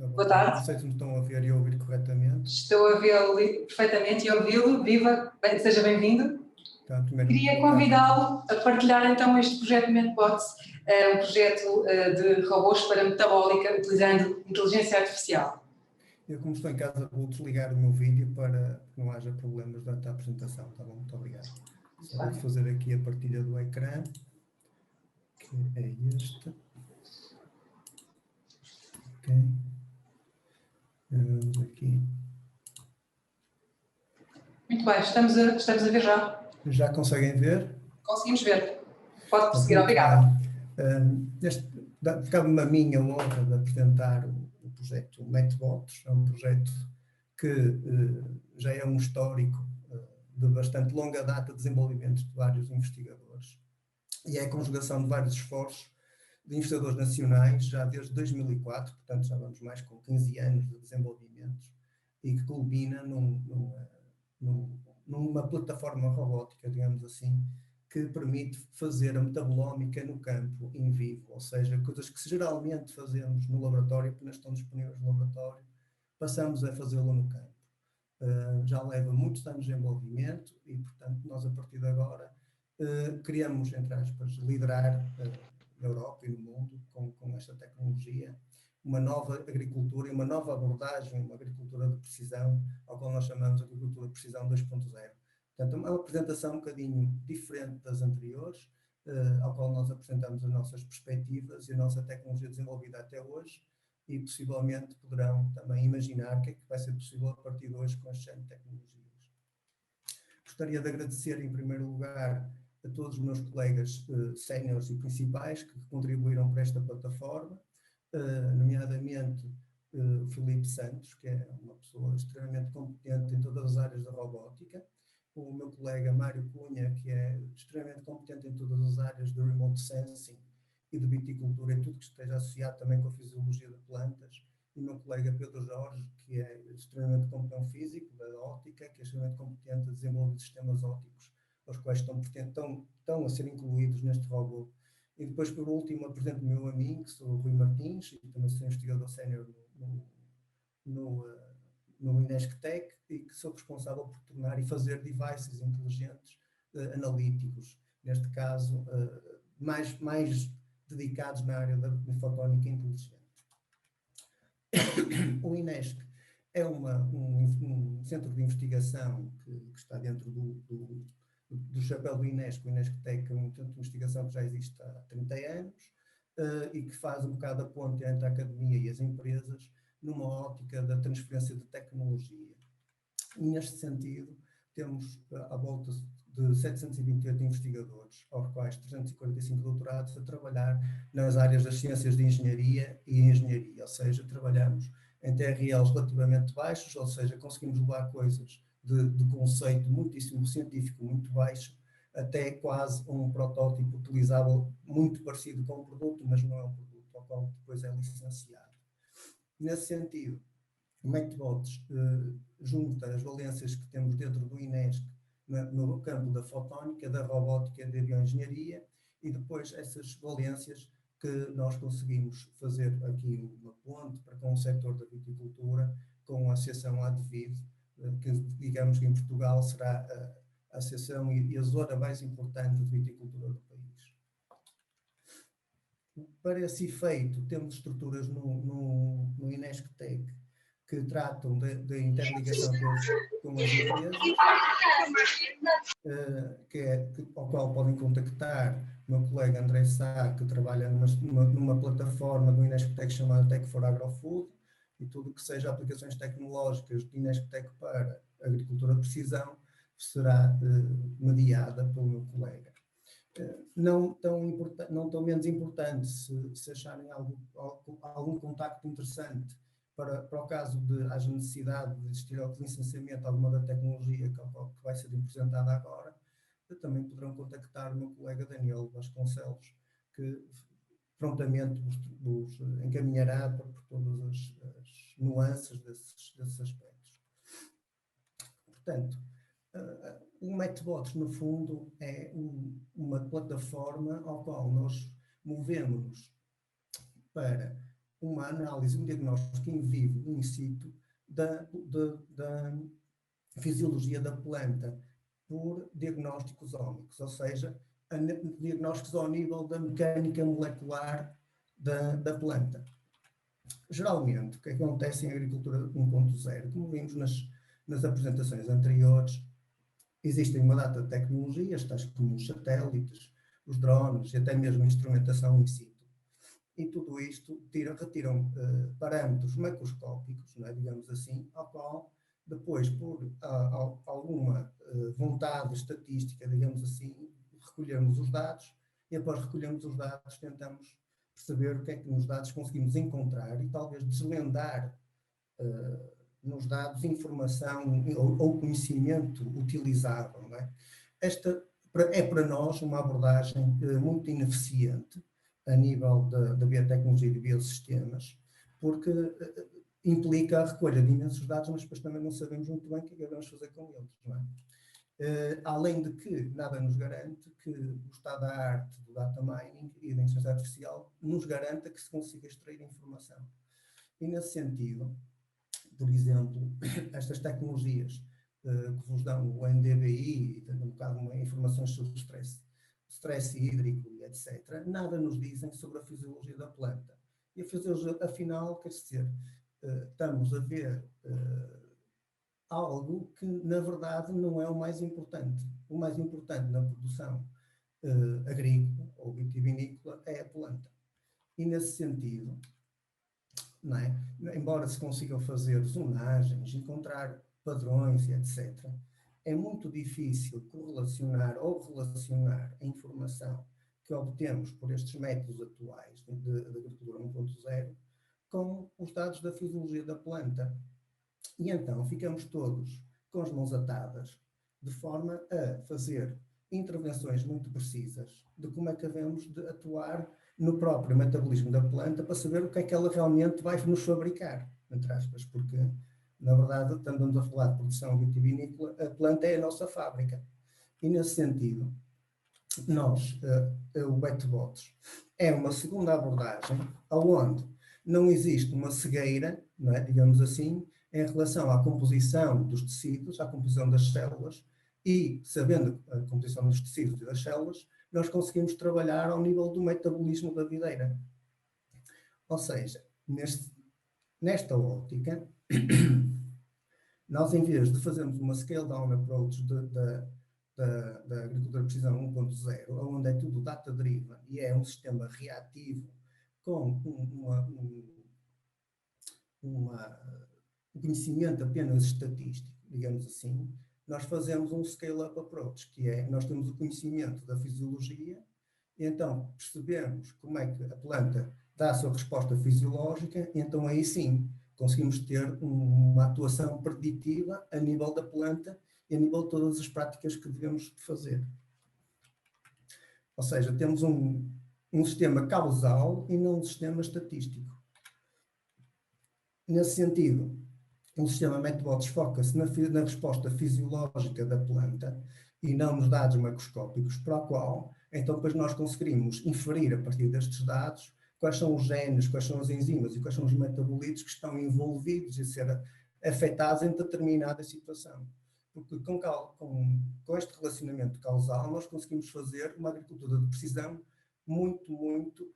Boa tarde. Não sei se me estão a ver e a ouvir corretamente. Estou a vê-lo perfeitamente e a ouvi-lo. Viva, seja bem-vindo. Tá, Queria convidá-lo a partilhar então este projeto MetaBots, um projeto de robôs para metabólica utilizando inteligência artificial. Eu, como estou em casa, vou desligar o meu vídeo para que não haja problemas durante a apresentação, tá bom? Muito obrigado. Só vou fazer aqui a partilha do ecrã, que é este. Ok. Vamos aqui. Muito bem, estamos a ver já. Já conseguem ver? Conseguimos ver. Pode prosseguir, Muito obrigada. Ficava-me a minha honra de apresentar o projeto MetaBots. É um projeto que já é um histórico de bastante longa data de desenvolvimento de vários investigadores. E é a conjugação de vários esforços de investigadores nacionais, já desde 2004, portanto já vamos mais com 15 anos de desenvolvimento, e que culmina numa plataforma robótica, digamos assim, que permite fazer a metabolómica no campo, in vivo, ou seja, coisas que geralmente fazemos no laboratório, que não estão disponíveis no laboratório, passamos a fazê-lo no campo. Já leva muitos anos de desenvolvimento e, portanto, nós a partir de agora queremos, entre aspas, liderar na Europa e no mundo com esta tecnologia, uma nova agricultura e uma nova abordagem, uma agricultura de precisão, ao qual nós chamamos de agricultura de precisão 2.0. Portanto, é uma apresentação um bocadinho diferente das anteriores, ao qual nós apresentamos as nossas perspectivas e a nossa tecnologia desenvolvida até hoje, e possivelmente poderão também imaginar o que é que vai ser possível a partir de hoje com as tecnologias. Gostaria de agradecer, em primeiro lugar, a todos os meus colegas séniores e principais que contribuíram para esta plataforma, nomeadamente o Filipe Santos, que é uma pessoa extremamente competente em todas as áreas da robótica, o meu colega Mário Cunha, que é extremamente competente em todas as áreas de remote sensing e de viticultura, e tudo que esteja associado também com a fisiologia de plantas, e o meu colega Pedro Jorge, que é extremamente competente físico, da óptica, que é extremamente competente a desenvolver sistemas ópticos, os quais estão a ser incluídos neste robô. E depois, por último, apresento-me a mim, que sou o Rui Martins, e também sou investigador sénior no INESC-TEC, e que sou responsável por tornar e fazer devices inteligentes analíticos, neste caso, mais dedicados na área da fotónica inteligente. O INESC é um centro de investigação que está dentro do chapéu do INESC. O INESC-TEC é um centro de investigação que já existe há 30 anos e que faz um bocado a ponte entre a academia e as empresas numa ótica da transferência de tecnologia. E, neste sentido, temos à volta de 728 investigadores, aos quais 345 doutorados, a trabalhar nas áreas das ciências de engenharia e engenharia, ou seja, trabalhamos em TRLs relativamente baixos, ou seja, conseguimos levar coisas de conceito muitíssimo científico, muito baixo, até quase um protótipo utilizável muito parecido com o produto, mas não é um produto ao qual depois é licenciado. Nesse sentido, o MetaBots junta as valências que temos dentro do INESC no campo da fotónica, da robótica e da bioengenharia, e depois essas valências que nós conseguimos fazer aqui uma ponte para com o setor da viticultura, com a Associação ADVID, que digamos que em Portugal será a associação e a zona mais importante de viticultura do país. Para esse efeito, temos estruturas no INESC-TEC que tratam da interligação com as empresas, ao qual podem contactar o meu colega André Sá, que trabalha numa plataforma do INESC-TEC chamada Tech for Agrofood, e tudo que seja aplicações tecnológicas do INESC-TEC para a agricultura de precisão será mediada pelo meu colega. Não tão menos importante, se acharem algum contacto interessante para o caso de haja necessidade de existir ao licenciamento alguma da tecnologia que vai ser apresentada agora, também poderão contactar o meu colega Daniel Vasconcelos, que prontamente vos encaminhará por todas as nuances desses aspectos. Portanto, o MetaBots, no fundo, é uma plataforma ao qual nós movemos-nos para uma análise, um diagnóstico in vivo, in situ, da fisiologia da planta por diagnósticos ómicos, ou seja, diagnósticos ao nível da mecânica molecular da planta. Geralmente, o que acontece em agricultura 1.0, como vimos nas apresentações anteriores, existem uma data de tecnologias, tais como os satélites, os drones e até mesmo instrumentação in situ. E tudo isto retiram parâmetros macroscópicos, não é, digamos assim, ao qual depois, por alguma vontade estatística, digamos assim, recolhemos os dados e após recolhermos os dados tentamos perceber o que é que nos dados conseguimos encontrar e talvez desvendar nos dados informação ou conhecimento utilizável. Não é? Esta é para nós uma abordagem muito ineficiente a nível da biotecnologia e de biosistemas, porque implica a recolha de imensos dados, mas depois também não sabemos muito bem o que é que devemos fazer com eles. Não é? Além de que nada nos garante que o estado da arte do data mining e da inteligência artificial nos garanta que se consiga extrair informação. E nesse sentido, por exemplo, estas tecnologias que vos dão o NDVI, um bocado informações sobre stress hídrico, etc., nada nos dizem sobre a fisiologia da planta. E a fisiologia, afinal, quer dizer, estamos a ver algo que, na verdade, não é o mais importante. O mais importante na produção agrícola ou vitivinícola é a planta. E, nesse sentido, não é? Embora se consigam fazer zonagens, encontrar padrões e etc., é muito difícil correlacionar ou relacionar a informação que obtemos por estes métodos atuais de agricultura 1.0 com os dados da fisiologia da planta. E então ficamos todos com as mãos atadas, de forma a fazer intervenções muito precisas de como é que devemos de atuar no próprio metabolismo da planta para saber o que é que ela realmente vai nos fabricar, entre aspas, porque, na verdade, estamos a falar de produção vitivinícola, a planta é a nossa fábrica. E, nesse sentido, nós, o BetBots, é uma segunda abordagem onde não existe uma cegueira, não é, digamos assim, em relação à composição dos tecidos, à composição das células, e, sabendo a composição dos tecidos e das células, nós conseguimos trabalhar ao nível do metabolismo da videira. Ou seja, nesta ótica, nós, em vez de fazermos uma scale-down approach da agricultura de precisão 1.0, onde é tudo data-driven e é um sistema reativo com um conhecimento apenas estatístico, digamos assim, nós fazemos um scale-up approach, que é, nós temos o conhecimento da fisiologia, e então percebemos como é que a planta dá a sua resposta fisiológica, e então aí sim conseguimos ter uma atuação preditiva a nível da planta e a nível de todas as práticas que devemos fazer. Ou seja, temos um sistema causal e não um sistema estatístico. Nesse sentido, o sistema MetBots foca-se na resposta fisiológica da planta e não nos dados macroscópicos, para o qual, então, depois nós conseguimos inferir a partir destes dados quais são os genes, quais são as enzimas e quais são os metabolitos que estão envolvidos e ser afetados em determinada situação. Porque com este relacionamento causal nós conseguimos fazer uma agricultura de precisão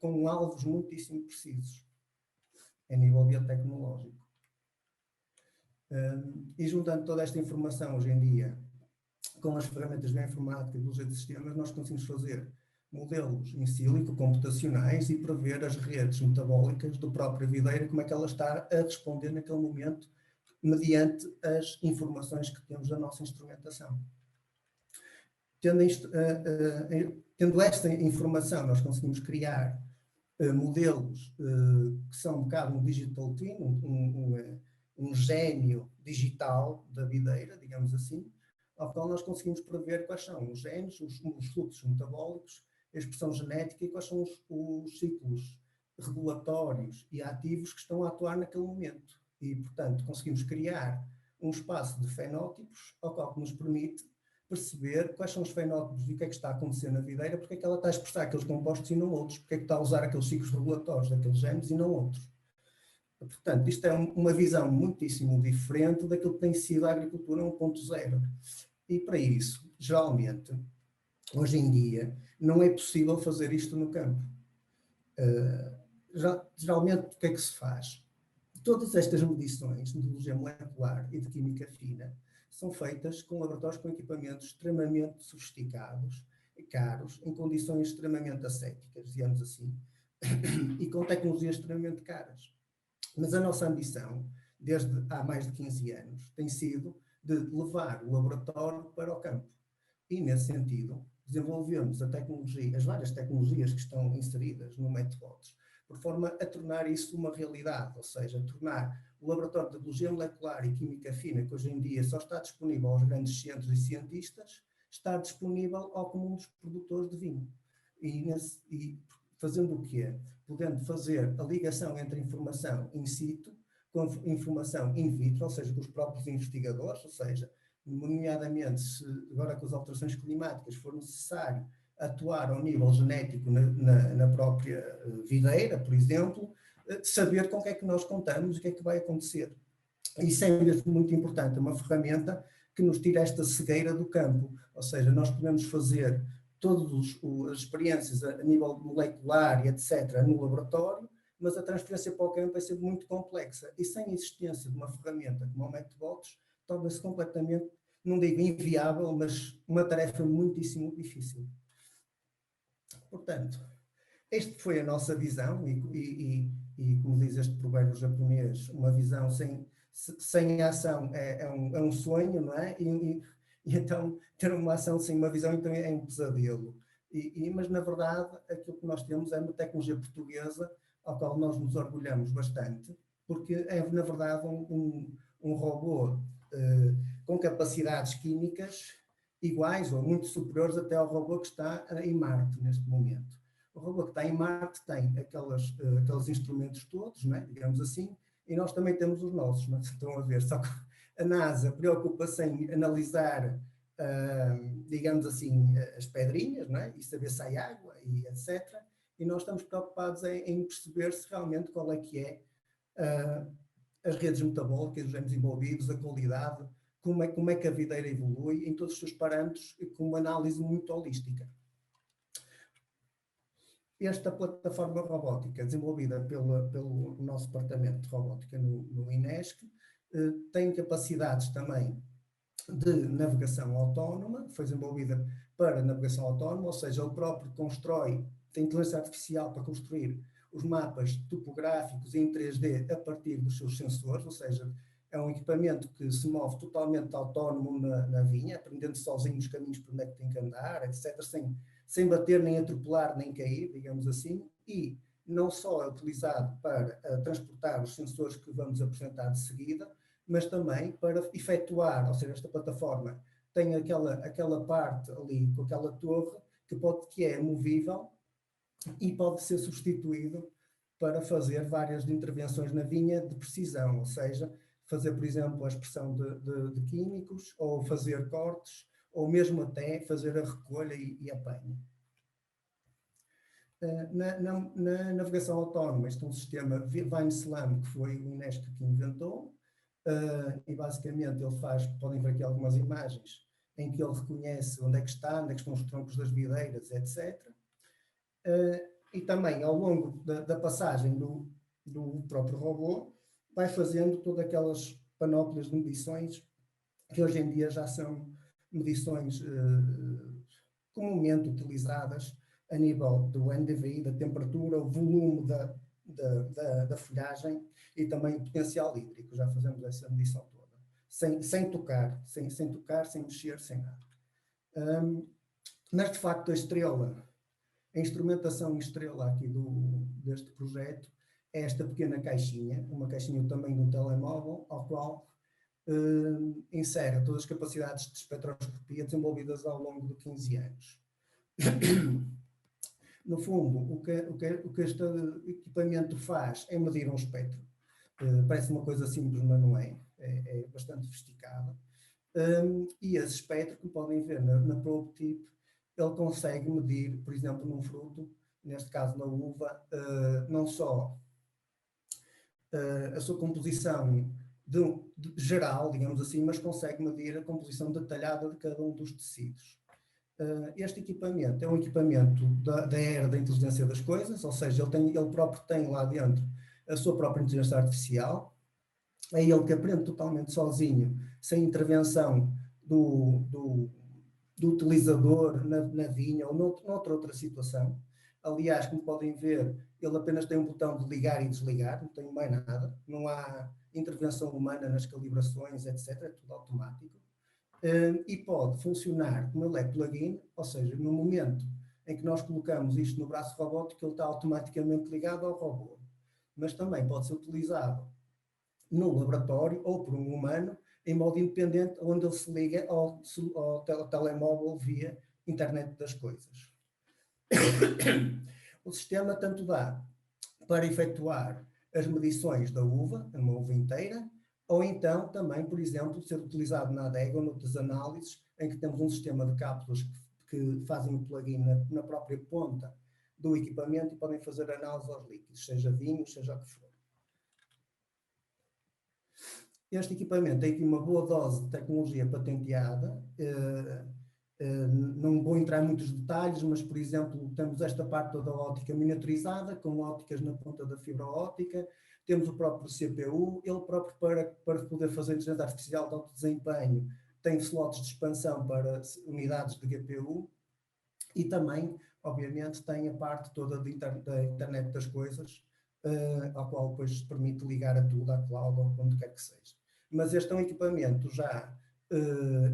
com alvos muitíssimo precisos a nível biotecnológico. E juntando toda esta informação hoje em dia com as ferramentas de bioinformática e biologia de sistemas, nós conseguimos fazer modelos in silico computacionais e prever as redes metabólicas do próprio videira, como é que ela está a responder naquele momento, mediante as informações que temos da nossa instrumentação. Tendo esta informação, nós conseguimos criar modelos que são um bocado um digital twin, um gênio digital da videira, digamos assim, ao qual nós conseguimos prever quais são os genes, os fluxos metabólicos, a expressão genética e quais são os ciclos regulatórios e ativos que estão a atuar naquele momento. E, portanto, conseguimos criar um espaço de fenótipos ao qual nos permite perceber quais são os fenótipos e o que é que está a acontecer na videira, porque é que ela está a expressar aqueles compostos e não outros, porque é que está a usar aqueles ciclos regulatórios daqueles genes e não outros. Portanto, isto é uma visão muitíssimo diferente daquilo que tem sido a agricultura 1.0. E para isso, geralmente, hoje em dia, não é possível fazer isto no campo. Geralmente, o que é que se faz? Todas estas medições de biologia molecular e de química fina são feitas com laboratórios com equipamentos extremamente sofisticados e caros, em condições extremamente ascéticas, digamos assim, e com tecnologias extremamente caras. Mas a nossa ambição, desde há mais de 15 anos, tem sido de levar o laboratório para o campo. E, nesse sentido, desenvolvemos a tecnologia, as várias tecnologias que estão inseridas no MetBots, por forma a tornar isso uma realidade, ou seja, tornar o laboratório de biologia molecular e química fina, que hoje em dia só está disponível aos grandes centros e cientistas, está disponível ao comum dos produtores de vinho. E fazendo o quê? Podendo fazer a ligação entre informação in situ com informação in vitro, ou seja, com os próprios investigadores, ou seja, nomeadamente, se agora com as alterações climáticas for necessário atuar ao nível genético na própria videira, por exemplo, saber com o que é que nós contamos e o que é que vai acontecer. Isso é mesmo muito importante, é uma ferramenta que nos tira esta cegueira do campo, ou seja, nós podemos fazer todas as experiências a nível molecular e etc. no laboratório, mas a transferência para o campo vai ser muito complexa e sem a existência de uma ferramenta como o MetBots, torna-se completamente, não digo inviável, mas uma tarefa muitíssimo difícil. Portanto, esta foi a nossa visão e como diz este provérbio japonês, uma visão sem ação é um sonho, não é? E então, ter uma ação sem uma visão então é um pesadelo. Mas, na verdade, aquilo que nós temos é uma tecnologia portuguesa ao qual nós nos orgulhamos bastante, porque é, na verdade, um robô com capacidades químicas iguais ou muito superiores até ao robô que está em Marte neste momento. O robô que está em Marte tem aqueles instrumentos todos, não é? Digamos assim, e nós também temos os nossos, não é? Estão a ver, só que a NASA preocupa-se em analisar, digamos assim, as pedrinhas, não é? E saber se há água e etc. E nós estamos preocupados em perceber se realmente qual é que é as redes metabólicas, os genes envolvidos, a qualidade, como é que a videira evolui em todos os seus parâmetros e com uma análise muito holística. Esta plataforma robótica, desenvolvida pelo nosso departamento de robótica no INESC, tem capacidades também de navegação autónoma, foi desenvolvida para navegação autónoma, ou seja, ele próprio tem inteligência artificial para construir os mapas topográficos em 3D a partir dos seus sensores, ou seja, é um equipamento que se move totalmente autónomo na vinha, aprendendo sozinho os caminhos por onde é que tem que andar, etc., sem bater, nem atropelar, nem cair, digamos assim, e não só é utilizado para transportar os sensores que vamos apresentar de seguida, mas também para efetuar, ou seja, esta plataforma tem aquela parte ali com aquela torre que é movível e pode ser substituído para fazer várias intervenções na vinha de precisão, ou seja, fazer, por exemplo, a expressão de químicos, ou fazer cortes, ou mesmo até fazer a recolha e apanho. Na navegação autónoma, este é um sistema VineSlam, que foi o INESC que inventou, e basicamente ele faz, podem ver aqui algumas imagens, em que ele reconhece onde é que estão os troncos das videiras, etc. E também, ao longo da passagem do próprio robô, vai fazendo todas aquelas panóplias de medições, que hoje em dia já são medições comumente utilizadas a nível do NDVI, da temperatura, o volume da folhagem e também o potencial hídrico. Já fazemos essa medição toda, sem tocar, sem mexer, sem nada. Mas, de facto, a instrumentação estrela aqui deste projeto é esta pequena caixinha, uma caixinha do tamanho de um telemóvel, ao qual insere todas as capacidades de espectroscopia desenvolvidas ao longo de 15 anos. No fundo, o que este equipamento faz é medir um espectro. Parece uma coisa simples, mas não é. É bastante sofisticada. E esse espectro, como podem ver na ProbeTip, ele consegue medir, por exemplo, num fruto, neste caso na uva, não só a sua composição geral, digamos assim, mas consegue medir a composição detalhada de cada um dos tecidos. Este equipamento é um equipamento da era da inteligência das coisas, ou seja, ele próprio tem lá dentro a sua própria inteligência artificial, é ele que aprende totalmente sozinho, sem intervenção do utilizador na vinha ou noutra situação. Aliás, como podem ver, ele apenas tem um botão de ligar e desligar, não tem mais nada, não há intervenção humana nas calibrações, etc., é tudo automático. E pode funcionar como ele é plugin, ou seja, no momento em que nós colocamos isto no braço robótico, ele está automaticamente ligado ao robô. Mas também pode ser utilizado no laboratório ou por um humano, em modo independente, onde ele se liga ao telemóvel via internet das coisas. O sistema tanto dá para efetuar as medições da uva, uma uva inteira, ou então também, por exemplo, ser utilizado na adega ou noutras análises, em que temos um sistema de cápsulas que fazem o plugin na própria ponta do equipamento e podem fazer análise aos líquidos, seja vinho, seja o que for. Este equipamento tem aqui uma boa dose de tecnologia patenteada. Não vou entrar em muitos detalhes, mas, por exemplo, temos esta parte toda óptica miniaturizada, com ópticas na ponta da fibra óptica. Temos o próprio CPU, ele próprio para poder fazer inteligência artificial de alto desempenho, tem slots de expansão para unidades de GPU e também, obviamente, tem a parte toda da internet das coisas, ao qual depois permite ligar a tudo, à cloud ou onde quer que seja. Mas este é um equipamento já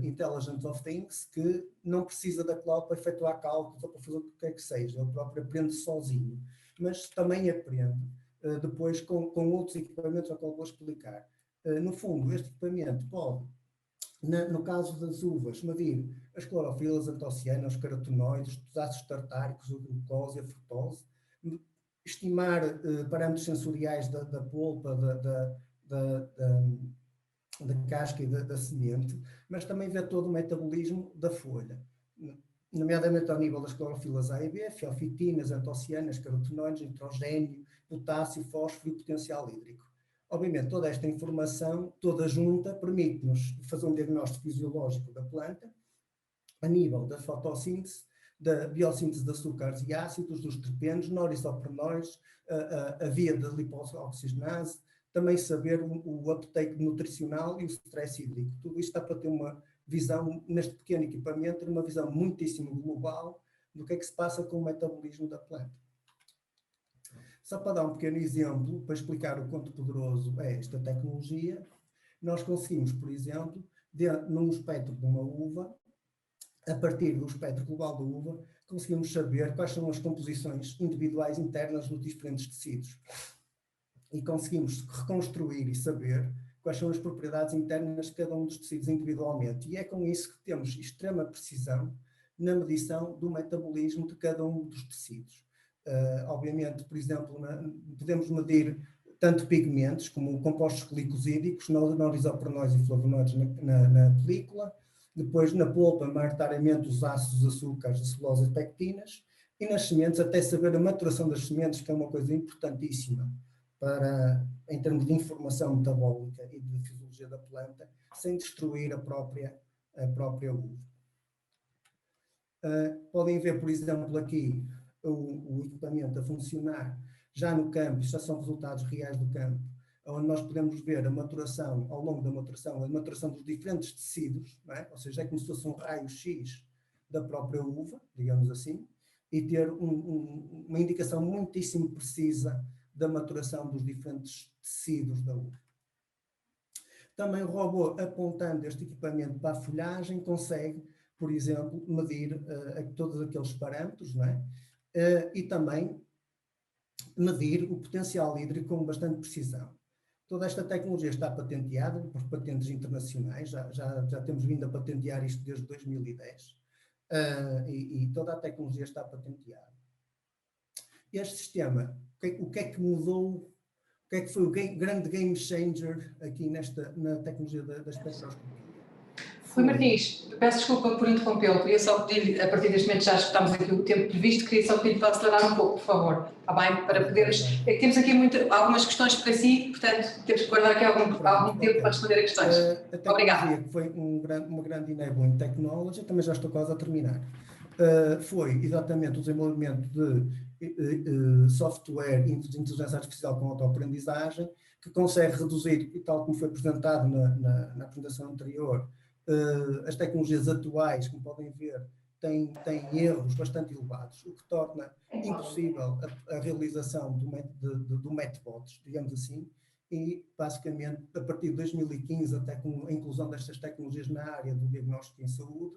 Intelligent of Things que não precisa da cloud para efetuar cálculos ou para fazer o que quer que seja, ele próprio aprende sozinho, mas também aprende depois com outros equipamentos ao qual vou explicar. No fundo, este equipamento pode, no caso das uvas, medir as clorofilas, antocianas, os carotenoides, os ácidos tartáricos, a glucose, a frutose, estimar parâmetros sensoriais da polpa, da casca e da semente, mas também ver todo o metabolismo da folha, nomeadamente ao nível das clorofilas A e B, fiofitinas, antocianas, carotenoides, nitrogênio, potássio, fósforo e potencial hídrico. Obviamente, toda esta informação, toda junta, permite-nos fazer um diagnóstico fisiológico da planta, a nível da fotossíntese, da biossíntese de açúcares e ácidos, dos terpenos, norisoprenóis, a via da lipoxogenase, também saber o uptake nutricional e o stress hídrico. Tudo isto está para ter uma visão, neste pequeno equipamento, ter uma visão muitíssimo global do que é que se passa com o metabolismo da planta. Só para dar um pequeno exemplo, para explicar o quanto poderoso é esta tecnologia, nós conseguimos, por exemplo, num espectro de uma uva, a partir do espectro global da uva, conseguimos saber quais são as composições individuais internas dos diferentes tecidos. E conseguimos reconstruir e saber quais são as propriedades internas de cada um dos tecidos individualmente. E é com isso que temos extrema precisão na medição do metabolismo de cada um dos tecidos. Obviamente, por exemplo, podemos medir tanto pigmentos como compostos glicosídicos, norisoprenóis e flavonoides na película, depois na polpa, maioritariamente os ácidos, açúcares, a celulose e pectinas, e nas sementes até saber a maturação das sementes, que é uma coisa importantíssima em termos de informação metabólica e de fisiologia da planta, sem destruir a própria uva. Podem ver, por exemplo, aqui o equipamento a funcionar já no campo, isto já são resultados reais do campo, onde nós podemos ver a maturação, ao longo da maturação, a maturação dos diferentes tecidos, não é? Ou seja, é como se fosse um raio-x da própria uva, digamos assim, e ter uma indicação muitíssimo precisa da maturação dos diferentes tecidos da uva. Também o robô, apontando este equipamento para a folhagem, consegue, por exemplo, medir todos aqueles parâmetros, não é? E também medir o potencial hídrico com bastante precisão. Toda esta tecnologia está patenteada por patentes internacionais, já temos vindo a patentear isto desde 2010, e toda a tecnologia está patenteada. Este sistema, o que é que mudou, o que é que foi o grande game changer aqui na tecnologia da espectroscopia? Rui Martins, peço desculpa por interrompê-lo, queria só pedir, a partir deste momento já escutamos aqui o tempo previsto, queria só pedir para acelerar um pouco, por favor, está bem? Para podermos, é que temos aqui algumas questões para si, portanto temos que guardar aqui algum tempo para responder a questões. A tecnologia, Obrigada. que foi uma grande enabling technology, também já estou quase a terminar, foi exatamente o desenvolvimento de software de inteligência artificial com autoaprendizagem, que consegue reduzir, e tal como foi apresentado na apresentação anterior, as tecnologias atuais, como podem ver, têm erros bastante elevados, o que torna impossível a realização do Metbots, digamos assim, e basicamente a partir de 2015, até com a inclusão destas tecnologias na área do diagnóstico em saúde,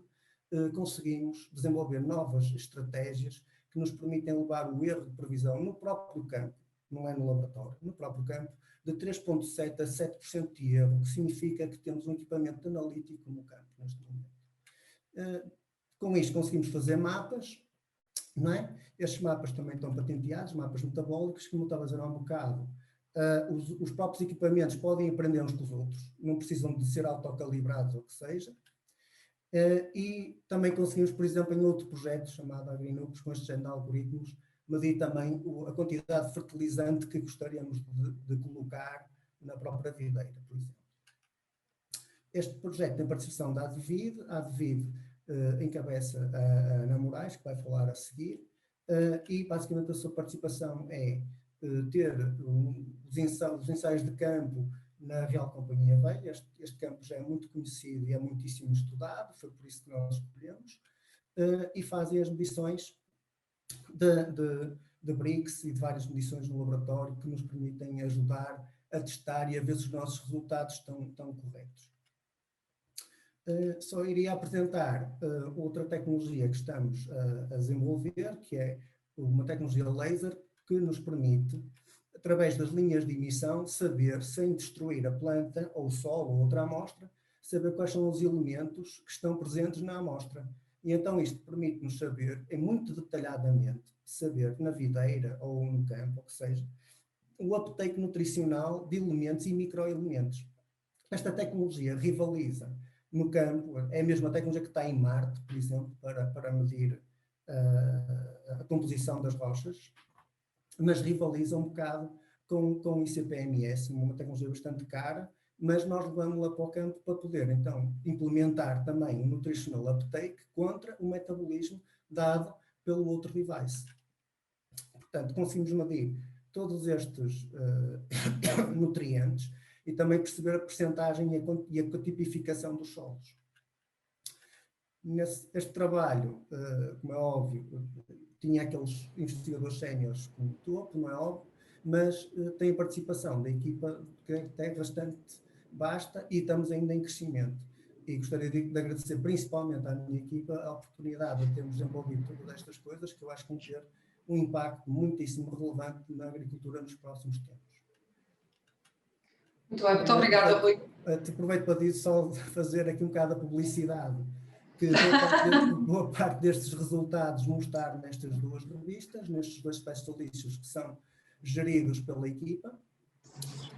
conseguimos desenvolver novas estratégias que nos permitem levar o erro de previsão no próprio campo, não é no laboratório, no próprio campo, de 3,7% a 7% de erro, que significa que temos um equipamento analítico no campo neste momento. Com isto conseguimos fazer mapas, não é? Estes mapas também estão patenteados, mapas metabólicos, como eu estava a dizer há um bocado. Os próprios equipamentos podem aprender uns com os outros, não precisam de ser autocalibrados ou o que seja. E também conseguimos, por exemplo, em outro projeto chamado AgriNucleus, com este género de algoritmos, medir também a quantidade de fertilizante que gostaríamos de colocar na própria videira, por exemplo. Este projeto tem participação da ADVID. A ADVID encabeça a Ana Moraes, que vai falar a seguir, e basicamente a sua participação é ter os ensaios de campo na Real Companhia Velha. Este campo já é muito conhecido e é muitíssimo estudado, foi por isso que nós escolhemos, e fazem as medições de BRICS e de várias medições no laboratório que nos permitem ajudar a testar e a ver se os nossos resultados estão corretos. Só iria apresentar outra tecnologia que estamos a desenvolver, que é uma tecnologia laser que nos permite, através das linhas de emissão, saber, sem destruir a planta ou o solo ou outra amostra, saber quais são os elementos que estão presentes na amostra. E então isto permite-nos saber, muito detalhadamente, saber na videira ou no campo, ou que seja, o uptake nutricional de elementos e microelementos. Esta tecnologia rivaliza no campo, é a mesma tecnologia que está em Marte, por exemplo, para medir a composição das rochas, mas rivaliza um bocado com o ICP-MS, uma tecnologia bastante cara, mas nós levamos-la para o campo para poder, então, implementar também o nutritional uptake contra o metabolismo dado pelo outro device. Portanto, conseguimos medir todos estes nutrientes e também perceber a percentagem e a tipificação dos solos. Este trabalho, como é óbvio, tinha aqueles investigadores séniores como topo, não é óbvio, mas tem a participação da equipa que é bastante vasta e estamos ainda em crescimento. E gostaria de agradecer principalmente à minha equipa a oportunidade de termos desenvolvido todas estas coisas, que eu acho que vão ter um impacto muitíssimo relevante na agricultura nos próximos tempos. Muito bem, muito obrigada, Rui. Aproveito para só fazer aqui um bocado a publicidade, que boa parte destes resultados vão estar nestas duas revistas, nestes dois special issues que são geridos pela equipa,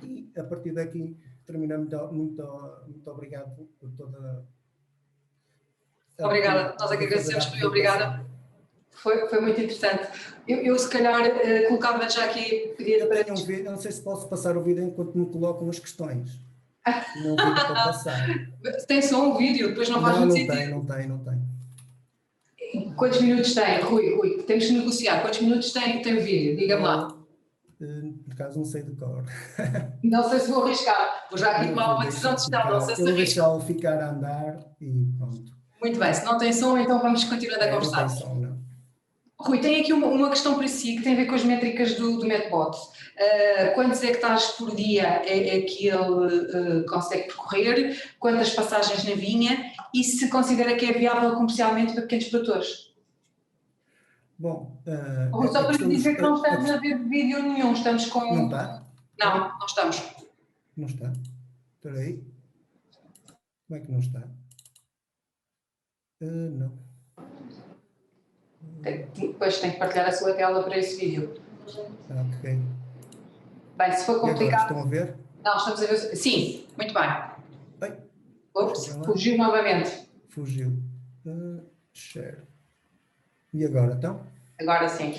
e a partir daqui terminamos. Muito obrigado por toda. Obrigada, nós é que agradecemos, Rui, obrigada. Foi muito interessante. Eu se calhar colocava já aqui, pedia para... Eu não sei se posso passar o vídeo enquanto me colocam as questões. Não vídeo para passar. Tem só um vídeo, depois não faz muito sentido. Não tem. Quantos minutos tem, Rui? Temos que negociar. Quantos minutos tem o vídeo? Diga-me lá. Por acaso não sei de cor. Não sei se vou arriscar. Vou já aqui tomar uma decisão de gestão, não sei se eu vou arrisco. deixá-lo ficar a andar e pronto. Muito bem, se não tem som, então vamos continuando a conversar. Não tem som, não. Rui, tem aqui uma questão para si que tem a ver com as métricas do Medbot. Quantos hectares por dia é que ele consegue percorrer? Quantas passagens na vinha? E se considera que é viável comercialmente para pequenos produtores? Bom, só para lhe dizer que não estamos a ver vídeo nenhum, estamos com... Não está? Não estamos. Não está? Espera aí. Como é que não está? Não. Depois tem que partilhar a sua tela para esse vídeo. Ok. Bem, se for complicado... Estão a ver? Não, estamos a ver... Sim, muito bem. Oi. Ops, fugiu novamente. Fugiu. Share. E agora, então? Agora sim.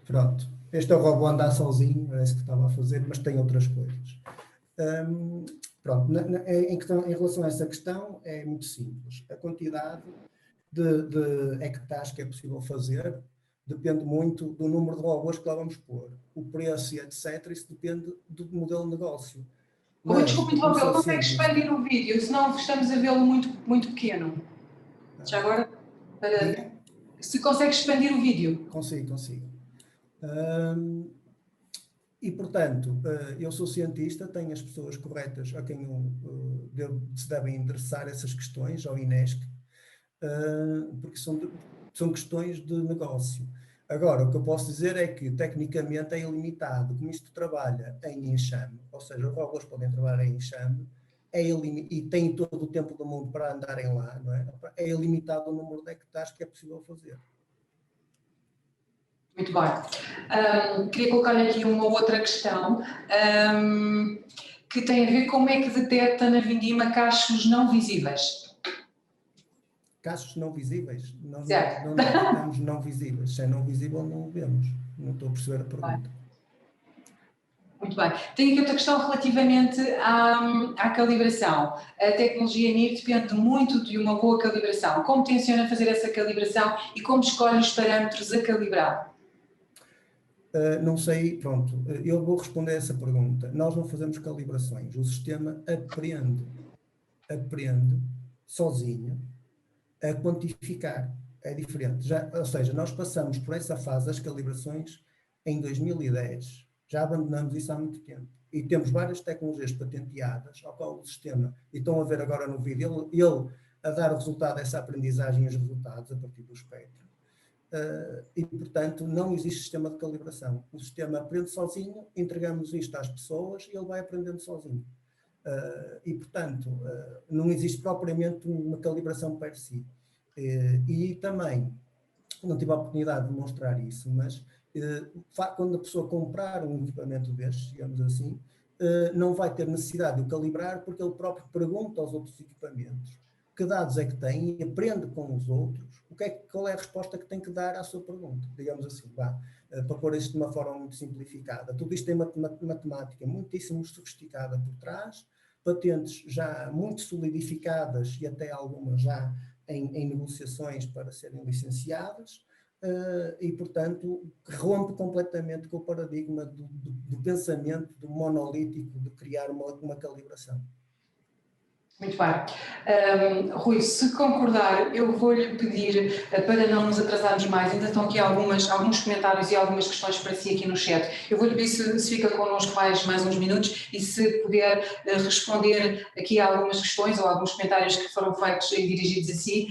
Pronto. Este é o robô andar sozinho, é isso que estava a fazer, mas tem outras coisas. Pronto, em relação a essa questão, é muito simples. A quantidade de hectares que é possível fazer depende muito do número de robôs que lá vamos pôr. O preço e etc. Isso depende do modelo de negócio. Rui, desculpe interromper, consegue simples, expandir o vídeo, senão estamos a vê-lo muito, muito pequeno. Já agora, se consegue expandir o vídeo. Consigo. E, portanto, eu sou cientista, tenho as pessoas corretas a quem se devem endereçar essas questões, ao INESC, porque são questões de negócio. Agora, o que eu posso dizer é que, tecnicamente, é ilimitado. Como isto trabalha em enxame, ou seja, os robôs podem trabalhar em enxame, e têm todo o tempo do mundo para andarem lá, não é? É ilimitado o número de hectares que é possível fazer. Muito bem. Queria colocar-lhe aqui uma outra questão, que tem a ver com como é que detecta na vindima cachos não visíveis. Cachos não visíveis? Não Certo. detectamos não visíveis. Se é não visível, não o vemos. Não estou a perceber a pergunta. Muito bem. Tenho aqui outra questão relativamente à calibração. A tecnologia NIR depende muito de uma boa calibração. Como tenciona fazer essa calibração e como escolhe os parâmetros a calibrar? Não sei, pronto, eu vou responder a essa pergunta. Nós não fazemos calibrações. O sistema aprende sozinho a quantificar. É diferente. Ou seja, nós passamos por essa fase das calibrações em 2010. Já abandonamos isso há muito tempo. E temos várias tecnologias patenteadas ao qual o sistema, e estão a ver agora no vídeo, ele a dar o resultado dessa aprendizagem e os resultados a partir do espectro. E, portanto, não existe sistema de calibração. O sistema aprende sozinho, entregamos isto às pessoas e ele vai aprendendo sozinho. E, portanto, não existe propriamente uma calibração per si. E também, não tive a oportunidade de mostrar isso, mas quando a pessoa comprar um equipamento destes, digamos assim, não vai ter necessidade de o calibrar porque ele próprio pergunta aos outros equipamentos que dados é que tem e aprende com os outros qual é a resposta que tem que dar à sua pergunta, digamos assim, para pôr isto de uma forma muito simplificada. Tudo isto tem matemática muitíssimo sofisticada por trás, patentes já muito solidificadas e até algumas já em negociações para serem licenciadas, e, portanto, rompe completamente com o paradigma do pensamento do monolítico de criar uma calibração. Muito bem. Rui, se concordar, eu vou-lhe pedir, para não nos atrasarmos mais, ainda estão aqui alguns comentários e algumas questões para si aqui no chat. Eu vou-lhe pedir se fica connosco mais uns minutos e se puder responder aqui a algumas questões ou alguns comentários que foram feitos e dirigidos a si,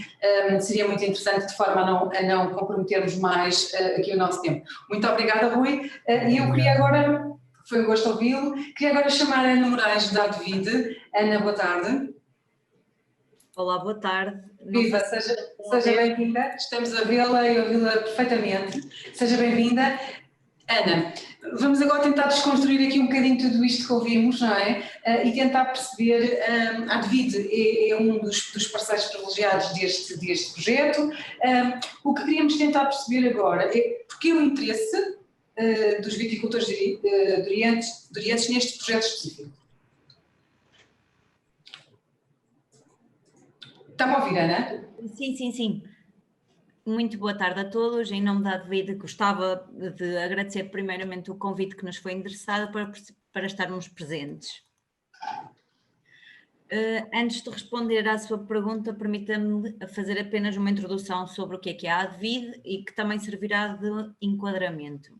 seria muito interessante de forma a não comprometermos mais aqui o nosso tempo. Muito obrigada, Rui. E eu queria agora, foi um gosto ouvi-lo, queria agora chamar a Ana Moraes da Advide. Ana, boa tarde. Olá, boa tarde. Viva, seja bem-vinda. Estamos a vê-la e ouvi-la perfeitamente. Seja bem-vinda. Ana, vamos agora tentar desconstruir aqui um bocadinho tudo isto que ouvimos, não é? E tentar perceber, a Advide é um dos parceiros privilegiados deste projeto. O que queríamos tentar perceber agora é porque o interesse dos viticultores de Orientes neste projeto específico. Está-me a ouvir, Ana? Sim. Muito boa tarde a todos. Em nome da Advide, gostava de agradecer primeiramente o convite que nos foi endereçado para estarmos presentes. Antes de responder à sua pergunta, permita-me fazer apenas uma introdução sobre o que é a Advide e que também servirá de enquadramento.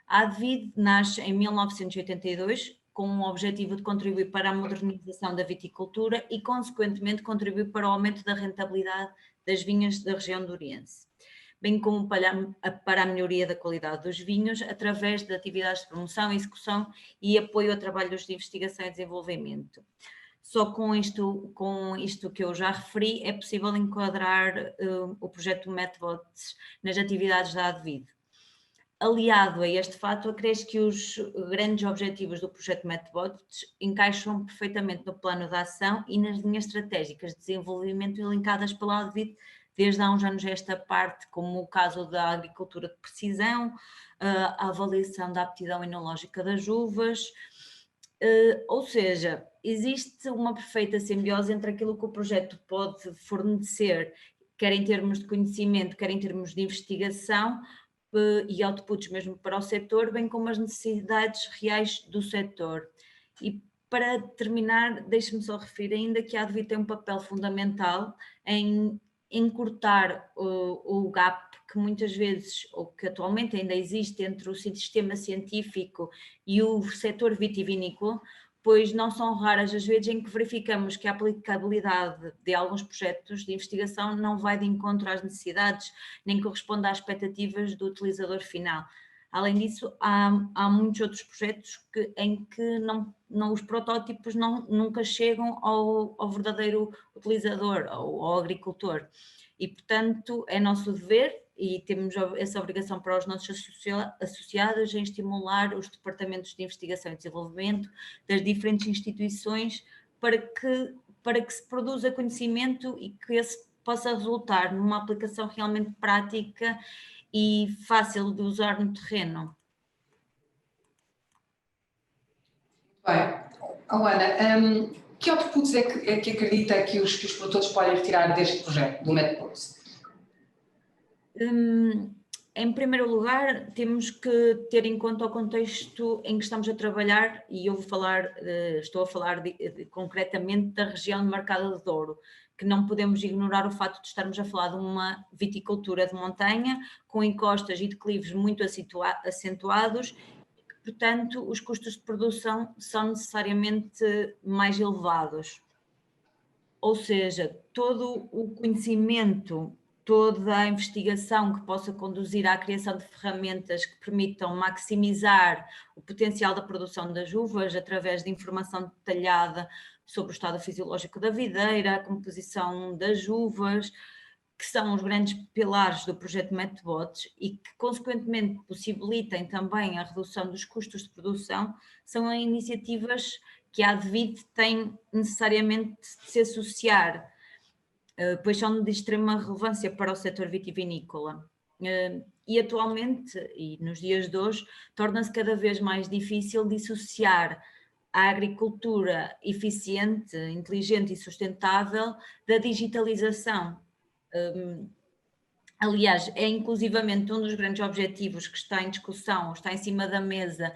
A Advide nasce em 1982 com o objetivo de contribuir para a modernização da viticultura e, consequentemente, contribuir para o aumento da rentabilidade das vinhas da região do Oriense, bem como para a melhoria da qualidade dos vinhos através de atividades de promoção, execução e apoio a trabalhos de investigação e desenvolvimento. Só com isto que eu já referi, é possível enquadrar o projeto Metvotes nas atividades da Advide. aliado a este fato, acresce que os grandes objetivos do projeto MetBots encaixam perfeitamente no plano de ação e nas linhas estratégicas de desenvolvimento elencadas pela ADVID desde há uns anos esta parte, como o caso da agricultura de precisão, a avaliação da aptidão enológica das uvas, ou seja, existe uma perfeita simbiose entre aquilo que o projeto pode fornecer, quer em termos de conhecimento, quer em termos de investigação, e outputs mesmo para o setor, bem como as necessidades reais do setor. E para terminar, deixe-me só referir ainda que a ADVID tem um papel fundamental em encurtar o gap que muitas vezes, ou que atualmente ainda existe entre o sistema científico e o setor vitivinícola, pois não são raras as vezes em que verificamos que a aplicabilidade de alguns projetos de investigação não vai de encontro às necessidades, nem corresponde às expectativas do utilizador final. Além disso, há muitos outros projetos em que os protótipos nunca chegam ao verdadeiro utilizador, ao agricultor. E, portanto, é nosso dever e temos essa obrigação para os nossos associados em estimular os departamentos de investigação e desenvolvimento das diferentes instituições para que se produza conhecimento e que esse possa resultar numa aplicação realmente prática e fácil de usar no terreno. Bem, Ana, que outputs é que acredita que os produtores podem retirar deste projeto, do MetBots? Em primeiro lugar, temos que ter em conta o contexto em que estamos a trabalhar e estou a falar concretamente da região de Marcada de Douro, que não podemos ignorar o facto de estarmos a falar de uma viticultura de montanha, com encostas e declives muito acentuados, e que, portanto, os custos de produção são necessariamente mais elevados. Ou seja, todo o conhecimento, toda a investigação que possa conduzir à criação de ferramentas que permitam maximizar o potencial da produção das uvas através de informação detalhada sobre o estado fisiológico da videira, a composição das uvas, que são os grandes pilares do projeto MetBots e que, consequentemente, possibilitem também a redução dos custos de produção, são iniciativas que a ADVID tem necessariamente de se associar, pois são de extrema relevância para o setor vitivinícola. E atualmente, e nos dias de hoje, torna-se cada vez mais difícil dissociar a agricultura eficiente, inteligente e sustentável da digitalização. Aliás, é inclusivamente um dos grandes objetivos que está em discussão, está em cima da mesa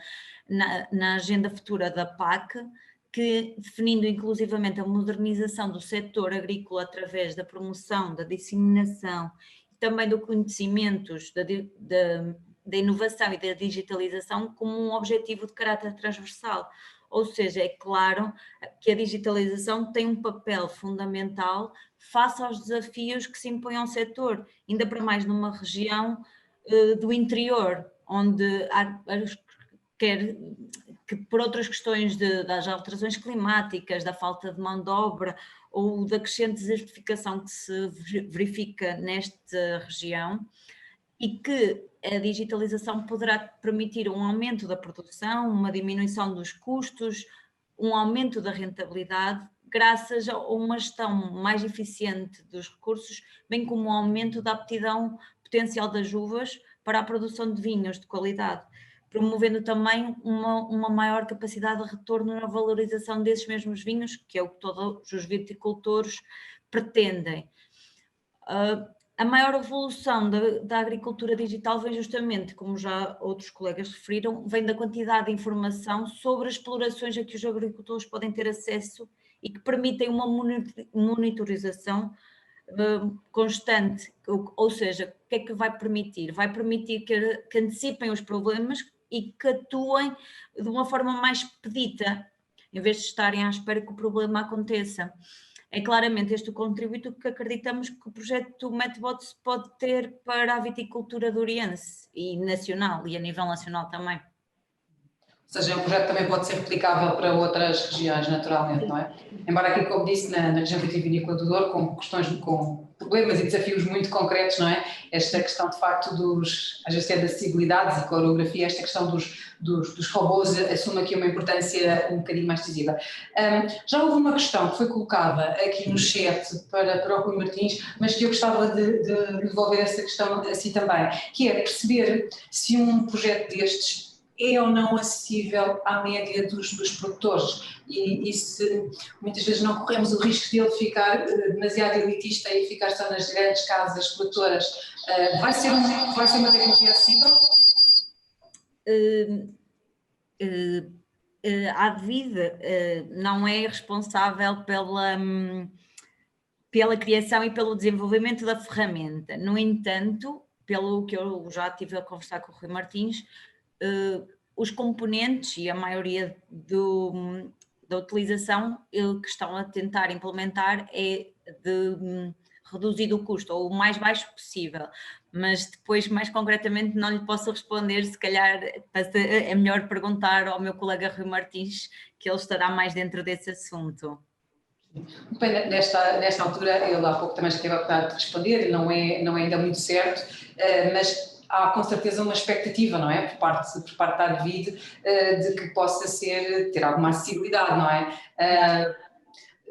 na agenda futura da PAC, que, definindo inclusivamente a modernização do setor agrícola através da promoção, da disseminação e também do conhecimentos, da inovação e da digitalização como um objetivo de caráter transversal. Ou seja, é claro que a digitalização tem um papel fundamental face aos desafios que se impõem ao setor, ainda para mais numa região do interior, onde que por outras questões das alterações climáticas, da falta de mão de obra ou da crescente desertificação que se verifica nesta região, e que a digitalização poderá permitir um aumento da produção, uma diminuição dos custos, um aumento da rentabilidade, graças a uma gestão mais eficiente dos recursos, bem como um aumento da aptidão potencial das uvas para a produção de vinhos de qualidade, promovendo também uma maior capacidade de retorno na valorização desses mesmos vinhos, que é o que todos os viticultores pretendem. A maior evolução da agricultura digital vem justamente, como já outros colegas referiram, vem da quantidade de informação sobre as explorações a que os agricultores podem ter acesso e que permitem uma monitorização constante, ou seja, o que é que vai permitir? Vai permitir que antecipem os problemas e que atuem de uma forma mais expedita, em vez de estarem à espera que o problema aconteça. É claramente este o contributo que acreditamos que o projeto MetBots pode ter para a viticultura douriense e nacional, e a nível nacional também. Ou seja, o projeto também pode ser replicável para outras regiões, naturalmente, não é? Embora aqui, como disse, na região vitivinícola do Douro, com questões, com problemas e desafios muito concretos, não é? Esta questão, de facto, às vezes é de acessibilidades e coreografia, esta questão dos robôs assume aqui uma importância um bocadinho mais decisiva. Já houve uma questão que foi colocada aqui no chat para o Rui Martins, mas que eu gostava de devolver essa questão a si também, que é perceber se um projeto destes é ou não acessível à média dos produtores e se muitas vezes não corremos o risco de ele ficar demasiado elitista e ficar só nas grandes casas produtoras. Vai ser uma tecnologia acessível? A Advid não é responsável pela criação e pelo desenvolvimento da ferramenta. No entanto, pelo que eu já estive a conversar com o Rui Martins, os componentes e a maioria da utilização que estão a tentar implementar é de reduzir o custo, ou o mais baixo possível, mas depois, mais concretamente, não lhe posso responder, se calhar é melhor perguntar ao meu colega Rui Martins, que ele estará mais dentro desse assunto. Bem, nesta altura, ele há pouco também já teve a oportunidade de responder, não é ainda muito certo, mas há com certeza uma expectativa, não é? Por parte da Advid, de que possa ter alguma acessibilidade, não é?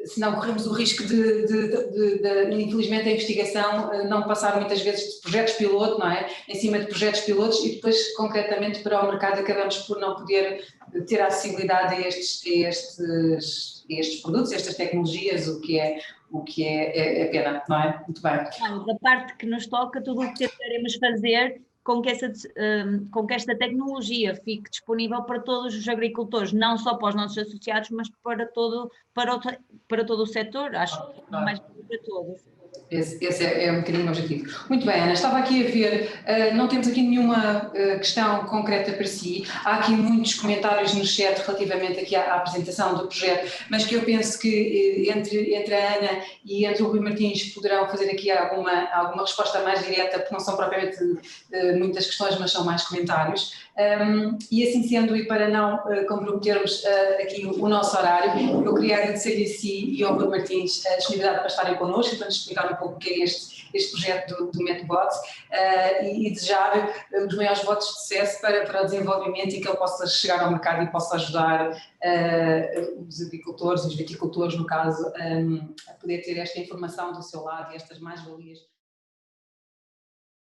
Senão corremos o risco infelizmente, a investigação não passar muitas vezes de projetos piloto, não é? Em cima de projetos pilotos e depois, concretamente, para o mercado acabamos por não poder ter acessibilidade a estes produtos, a estas tecnologias, o que é pena, não é? Muito bem. Da parte que nos toca, tudo o que tentaremos fazer com que esta tecnologia fique disponível para todos os agricultores, não só para os nossos associados, mas para todo o setor, acho que mais para todos. Esse é um bocadinho o objetivo. Muito bem, Ana, estava aqui a ver, não temos aqui nenhuma questão concreta para si, há aqui muitos comentários no chat relativamente aqui à apresentação do projeto, mas que eu penso que entre a Ana e entre o Rui Martins poderão fazer aqui alguma resposta mais direta, porque não são propriamente muitas questões, mas são mais comentários. E assim sendo, e para não comprometermos aqui o nosso horário, eu queria agradecer-lhe a si e ao Rui Martins a disponibilidade para estarem connosco e para nos explicar um pouco o que é este projeto do MetBot e desejar os maiores votos de sucesso para o desenvolvimento e que ele possa chegar ao mercado e possa ajudar os agricultores, os viticultores, no caso, a poder ter esta informação do seu lado e estas mais-valias.